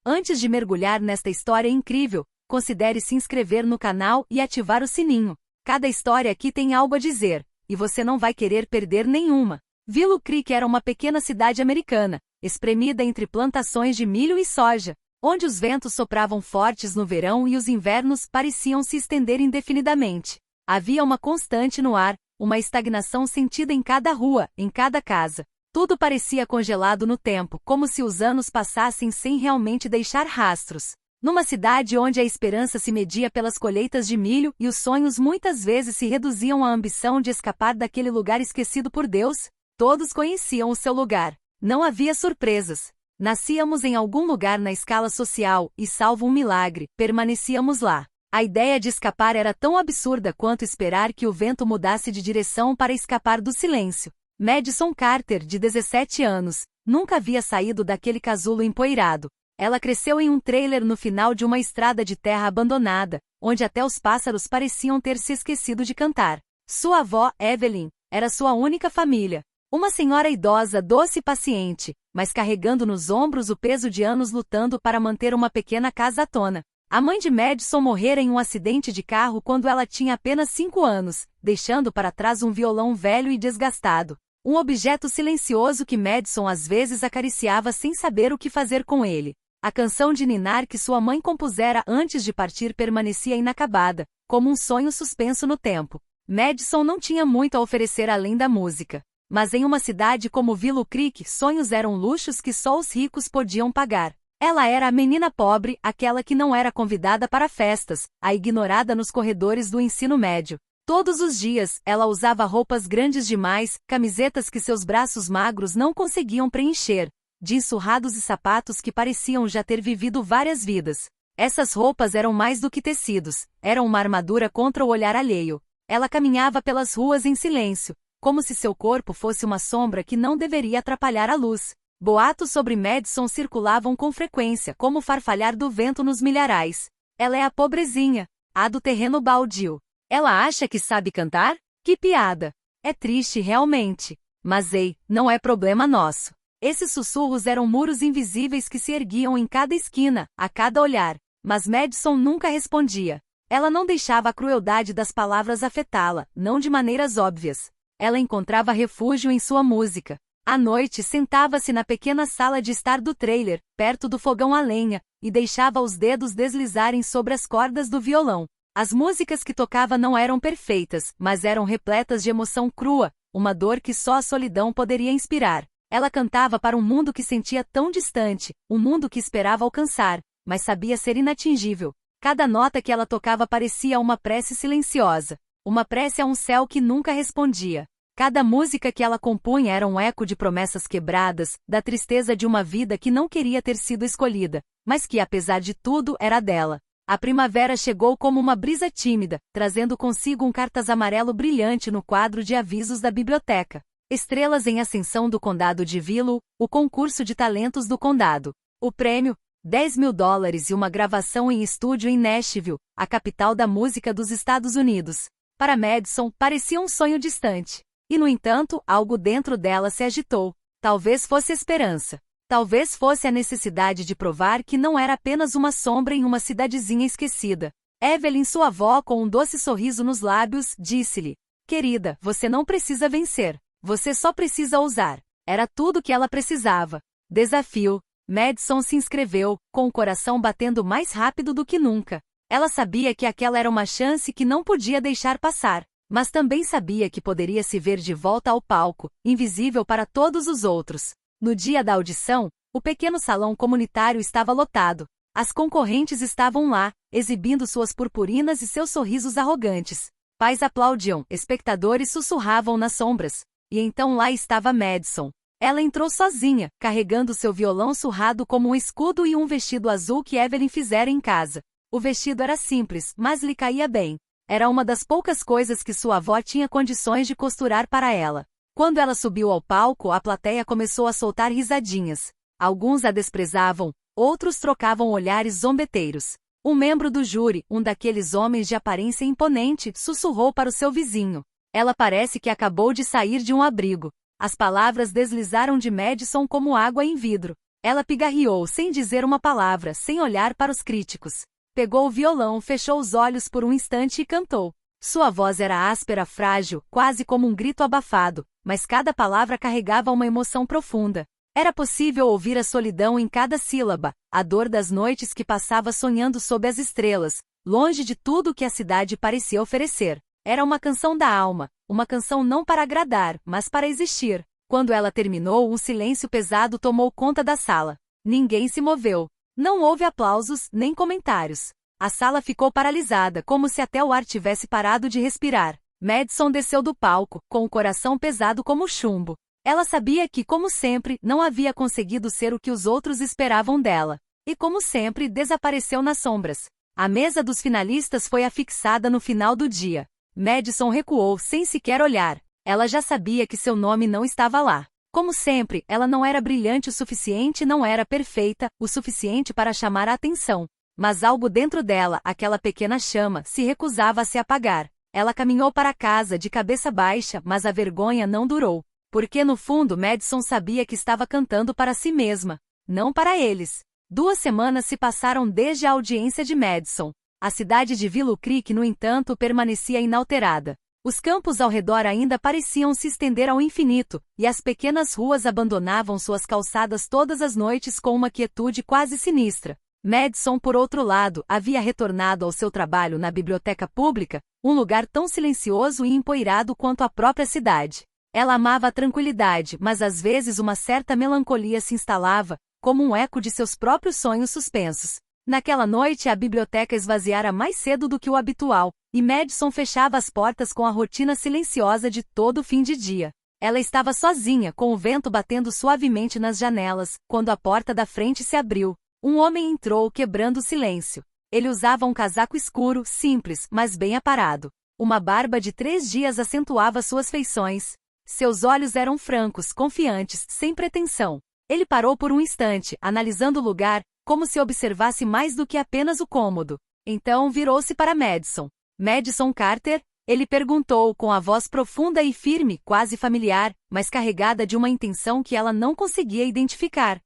Antes de mergulhar nesta história incrível, considere se inscrever no canal e ativar o sininho. Cada história aqui tem algo a dizer, e você não vai querer perder nenhuma. Willow Creek era uma pequena cidade americana, espremida entre plantações de milho e soja, onde os ventos sopravam fortes no verão e os invernos pareciam se estender indefinidamente. Havia uma constante no ar, uma estagnação sentida em cada rua, em cada casa. Tudo parecia congelado no tempo, como se os anos passassem sem realmente deixar rastros. Numa cidade onde a esperança se media pelas colheitas de milho e os sonhos muitas vezes se reduziam à ambição de escapar daquele lugar esquecido por Deus, todos conheciam o seu lugar. Não havia surpresas. Nascíamos em algum lugar na escala social e, salvo um milagre, permanecíamos lá. A ideia de escapar era tão absurda quanto esperar que o vento mudasse de direção para escapar do silêncio. Madison Carter, de 17 anos, nunca havia saído daquele casulo empoeirado. Ela cresceu em um trailer no final de uma estrada de terra abandonada, onde até os pássaros pareciam ter se esquecido de cantar. Sua avó, Evelyn, era sua única família. Uma senhora idosa, doce e paciente, mas carregando nos ombros o peso de anos lutando para manter uma pequena casa à tona. A mãe de Madison morrera em um acidente de carro quando ela tinha apenas 5 anos, deixando para trás um violão velho e desgastado. Um objeto silencioso que Madison às vezes acariciava sem saber o que fazer com ele. A canção de ninar que sua mãe compusera antes de partir permanecia inacabada, como um sonho suspenso no tempo. Madison não tinha muito a oferecer além da música. Mas em uma cidade como Willow Creek, sonhos eram luxos que só os ricos podiam pagar. Ela era a menina pobre, aquela que não era convidada para festas, a ignorada nos corredores do ensino médio. Todos os dias, ela usava roupas grandes demais, camisetas que seus braços magros não conseguiam preencher, jeans surrados e sapatos que pareciam já ter vivido várias vidas. Essas roupas eram mais do que tecidos, eram uma armadura contra o olhar alheio. Ela caminhava pelas ruas em silêncio, como se seu corpo fosse uma sombra que não deveria atrapalhar a luz. Boatos sobre Madison circulavam com frequência, como o farfalhar do vento nos milharais. Ela é a pobrezinha, a do terreno baldio. Ela acha que sabe cantar? Que piada! É triste realmente. Mas ei, não é problema nosso. Esses sussurros eram muros invisíveis que se erguiam em cada esquina, a cada olhar. Mas Madison nunca respondia. Ela não deixava a crueldade das palavras afetá-la, não de maneiras óbvias. Ela encontrava refúgio em sua música. À noite sentava-se na pequena sala de estar do trailer, perto do fogão a lenha, e deixava os dedos deslizarem sobre as cordas do violão. As músicas que tocava não eram perfeitas, mas eram repletas de emoção crua, uma dor que só a solidão poderia inspirar. Ela cantava para um mundo que sentia tão distante, um mundo que esperava alcançar, mas sabia ser inatingível. Cada nota que ela tocava parecia uma prece silenciosa, uma prece a um céu que nunca respondia. Cada música que ela compunha era um eco de promessas quebradas, da tristeza de uma vida que não queria ter sido escolhida, mas que apesar de tudo era dela. A primavera chegou como uma brisa tímida, trazendo consigo um cartaz amarelo brilhante no quadro de avisos da biblioteca. Estrelas em ascensão do condado de Willow, o concurso de talentos do condado. O prêmio, $10.000 e uma gravação em estúdio em Nashville, a capital da música dos Estados Unidos. Para Madison, parecia um sonho distante. E no entanto, algo dentro dela se agitou. Talvez fosse esperança. Talvez fosse a necessidade de provar que não era apenas uma sombra em uma cidadezinha esquecida. Evelyn, sua avó, com um doce sorriso nos lábios, disse-lhe: "Querida, você não precisa vencer. Você só precisa ousar." Era tudo que ela precisava. Desafio. Madison se inscreveu, com o coração batendo mais rápido do que nunca. Ela sabia que aquela era uma chance que não podia deixar passar, mas também sabia que poderia se ver de volta ao palco, invisível para todos os outros. No dia da audição, o pequeno salão comunitário estava lotado. As concorrentes estavam lá, exibindo suas purpurinas e seus sorrisos arrogantes. Pais aplaudiam, espectadores sussurravam nas sombras. E então lá estava Madison. Ela entrou sozinha, carregando seu violão surrado como um escudo e um vestido azul que Evelyn fizera em casa. O vestido era simples, mas lhe caía bem. Era uma das poucas coisas que sua avó tinha condições de costurar para ela. Quando ela subiu ao palco, a plateia começou a soltar risadinhas. Alguns a desprezavam, outros trocavam olhares zombeteiros. Um membro do júri, um daqueles homens de aparência imponente, sussurrou para o seu vizinho: "Ela parece que acabou de sair de um abrigo." As palavras deslizaram de Madison como água em vidro. Ela pigarreou sem dizer uma palavra, sem olhar para os críticos. Pegou o violão, fechou os olhos por um instante e cantou. Sua voz era áspera, frágil, quase como um grito abafado, mas cada palavra carregava uma emoção profunda. Era possível ouvir a solidão em cada sílaba, a dor das noites que passava sonhando sob as estrelas, longe de tudo que a cidade parecia oferecer. Era uma canção da alma, uma canção não para agradar, mas para existir. Quando ela terminou, um silêncio pesado tomou conta da sala. Ninguém se moveu. Não houve aplausos, nem comentários. A sala ficou paralisada, como se até o ar tivesse parado de respirar. Madison desceu do palco, com o coração pesado como chumbo. Ela sabia que, como sempre, não havia conseguido ser o que os outros esperavam dela. E, como sempre, desapareceu nas sombras. A mesa dos finalistas foi afixada no final do dia. Madison recuou sem sequer olhar. Ela já sabia que seu nome não estava lá. Como sempre, ela não era brilhante o suficiente e não era perfeita o suficiente para chamar a atenção. Mas algo dentro dela, aquela pequena chama, se recusava a se apagar. Ela caminhou para casa de cabeça baixa, mas a vergonha não durou. Porque no fundo Madison sabia que estava cantando para si mesma, não para eles. 2 semanas se passaram desde a audiência de Madison. A cidade de Willow Creek, no entanto, permanecia inalterada. Os campos ao redor ainda pareciam se estender ao infinito, e as pequenas ruas abandonavam suas calçadas todas as noites com uma quietude quase sinistra. Madison, por outro lado, havia retornado ao seu trabalho na biblioteca pública, um lugar tão silencioso e empoeirado quanto a própria cidade. Ela amava a tranquilidade, mas às vezes uma certa melancolia se instalava, como um eco de seus próprios sonhos suspensos. Naquela noite a biblioteca esvaziara mais cedo do que o habitual, e Madison fechava as portas com a rotina silenciosa de todo fim de dia. Ela estava sozinha, com o vento batendo suavemente nas janelas, quando a porta da frente se abriu. Um homem entrou, quebrando o silêncio. Ele usava um casaco escuro, simples, mas bem aparado. Uma barba de 3 dias acentuava suas feições. Seus olhos eram francos, confiantes, sem pretensão. Ele parou por um instante, analisando o lugar, como se observasse mais do que apenas o cômodo. Então virou-se para Madison. Madison Carter? Ele perguntou com a voz profunda e firme, quase familiar, mas carregada de uma intenção que ela não conseguia identificar.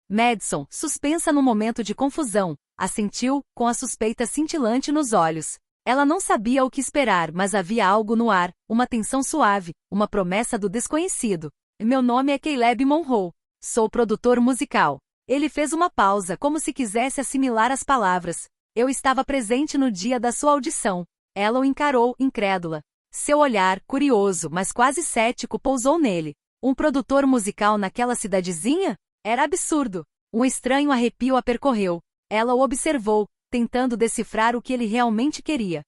Madison, suspensa num momento de confusão, assentiu, com a suspeita cintilante nos olhos. Ela não sabia o que esperar, mas havia algo no ar, uma tensão suave, uma promessa do desconhecido. Meu nome é Caleb Monroe. Sou produtor musical. Ele fez uma pausa, como se quisesse assimilar as palavras. Eu estava presente no dia da sua audição. Ela o encarou, incrédula. Seu olhar, curioso, mas quase cético, pousou nele. Um produtor musical naquela cidadezinha? Era absurdo. Um estranho arrepio a percorreu. Ela o observou, tentando decifrar o que ele realmente queria.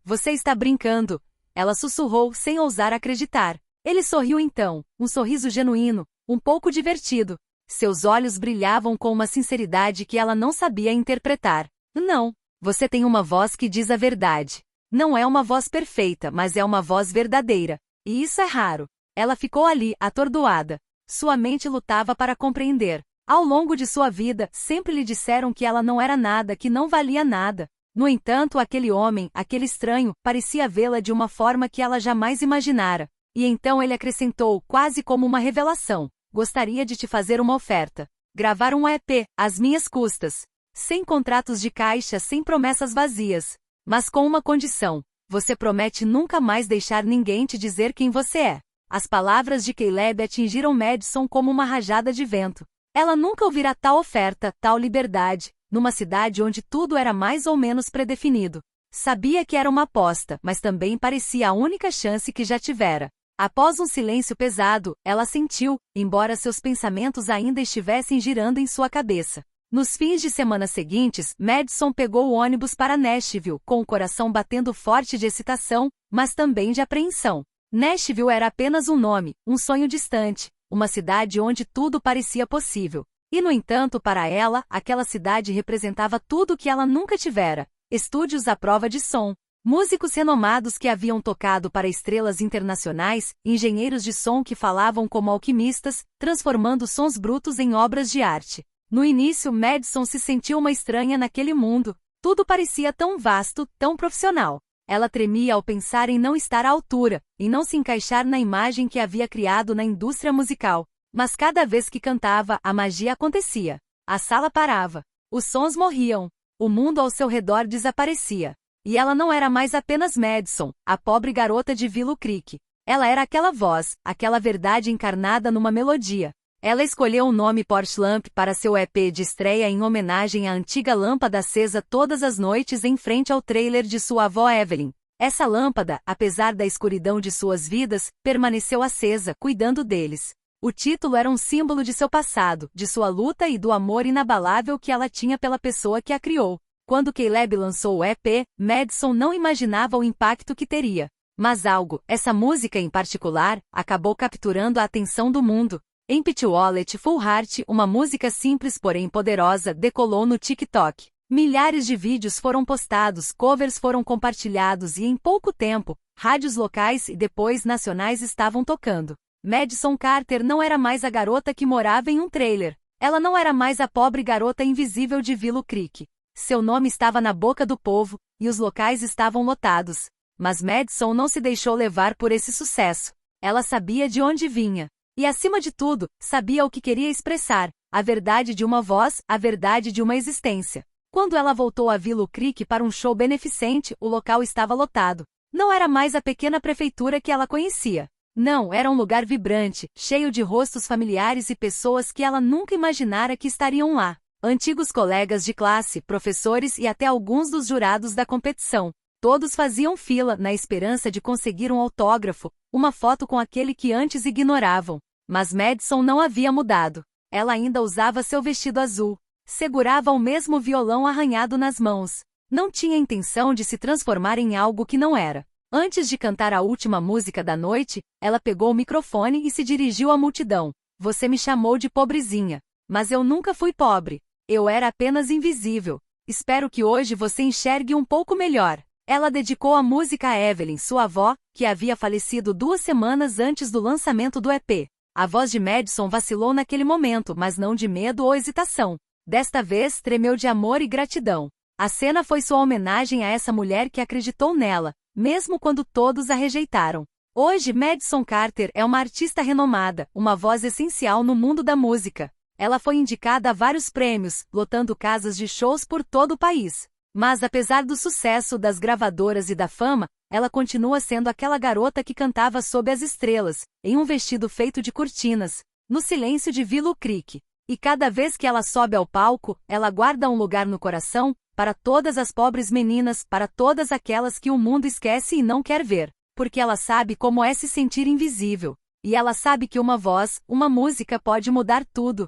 Você está brincando. Ela sussurrou, sem ousar acreditar. Ele sorriu então, um sorriso genuíno, um pouco divertido. Seus olhos brilhavam com uma sinceridade que ela não sabia interpretar. Não, você tem uma voz que diz a verdade. Não é uma voz perfeita, mas é uma voz verdadeira. E isso é raro. Ela ficou ali, atordoada. Sua mente lutava para compreender. Ao longo de sua vida, sempre lhe disseram que ela não era nada, que não valia nada. No entanto, aquele homem, aquele estranho, parecia vê-la de uma forma que ela jamais imaginara. E então ele acrescentou, quase como uma revelação. Gostaria de te fazer uma oferta. Gravar um EP, às minhas custas. Sem contratos de caixa, sem promessas vazias. Mas com uma condição. Você promete nunca mais deixar ninguém te dizer quem você é. As palavras de Caleb atingiram Madison como uma rajada de vento. Ela nunca ouvira tal oferta, tal liberdade, numa cidade onde tudo era mais ou menos predefinido. Sabia que era uma aposta, mas também parecia a única chance que já tivera. Após um silêncio pesado, ela sentiu, embora seus pensamentos ainda estivessem girando em sua cabeça. Nos fins de semana seguintes, Madison pegou o ônibus para Nashville, com o coração batendo forte de excitação, mas também de apreensão. Nashville era apenas um nome, um sonho distante, uma cidade onde tudo parecia possível. E no entanto, para ela, aquela cidade representava tudo o que ela nunca tivera. Estúdios à prova de som. Músicos renomados que haviam tocado para estrelas internacionais, engenheiros de som que falavam como alquimistas, transformando sons brutos em obras de arte. No início, Madison se sentiu uma estranha naquele mundo. Tudo parecia tão vasto, tão profissional. Ela tremia ao pensar em não estar à altura, em não se encaixar na imagem que havia criado na indústria musical. Mas cada vez que cantava, a magia acontecia. A sala parava. Os sons morriam. O mundo ao seu redor desaparecia. E ela não era mais apenas Madison, a pobre garota de Willow Creek. Ela era aquela voz, aquela verdade encarnada numa melodia. Ela escolheu o nome Porchlamp para seu EP de estreia em homenagem à antiga lâmpada acesa todas as noites em frente ao trailer de sua avó Evelyn. Essa lâmpada, apesar da escuridão de suas vidas, permaneceu acesa, cuidando deles. O título era um símbolo de seu passado, de sua luta e do amor inabalável que ela tinha pela pessoa que a criou. Quando Caleb lançou o EP, Madison não imaginava o impacto que teria. Mas algo, essa música em particular, acabou capturando a atenção do mundo. Empty Wallet Full Heart, uma música simples porém poderosa, decolou no TikTok. Milhares de vídeos foram postados, covers foram compartilhados e em pouco tempo, rádios locais e depois nacionais estavam tocando. Madison Carter não era mais a garota que morava em um trailer. Ela não era mais a pobre garota invisível de Willow Creek. Seu nome estava na boca do povo, e os locais estavam lotados. Mas Madison não se deixou levar por esse sucesso. Ela sabia de onde vinha. E acima de tudo, sabia o que queria expressar, a verdade de uma voz, a verdade de uma existência. Quando ela voltou a Willow Creek para um show beneficente, o local estava lotado. Não era mais a pequena prefeitura que ela conhecia. Não, era um lugar vibrante, cheio de rostos familiares e pessoas que ela nunca imaginara que estariam lá. Antigos colegas de classe, professores e até alguns dos jurados da competição. Todos faziam fila na esperança de conseguir um autógrafo, uma foto com aquele que antes ignoravam. Mas Madison não havia mudado. Ela ainda usava seu vestido azul. Segurava o mesmo violão arranhado nas mãos. Não tinha intenção de se transformar em algo que não era. Antes de cantar a última música da noite, ela pegou o microfone e se dirigiu à multidão. Você me chamou de pobrezinha. Mas eu nunca fui pobre. Eu era apenas invisível. Espero que hoje você enxergue um pouco melhor. Ela dedicou a música a Evelyn, sua avó, que havia falecido 2 semanas antes do lançamento do EP. A voz de Madison vacilou naquele momento, mas não de medo ou hesitação. Desta vez, tremeu de amor e gratidão. A cena foi sua homenagem a essa mulher que acreditou nela, mesmo quando todos a rejeitaram. Hoje, Madison Carter é uma artista renomada, uma voz essencial no mundo da música. Ela foi indicada a vários prêmios, lotando casas de shows por todo o país. Mas apesar do sucesso das gravadoras e da fama, ela continua sendo aquela garota que cantava sob as estrelas, em um vestido feito de cortinas, no silêncio de Willow Creek. E cada vez que ela sobe ao palco, ela guarda um lugar no coração, para todas as pobres meninas, para todas aquelas que o mundo esquece e não quer ver. Porque ela sabe como é se sentir invisível. E ela sabe que uma voz, uma música pode mudar tudo.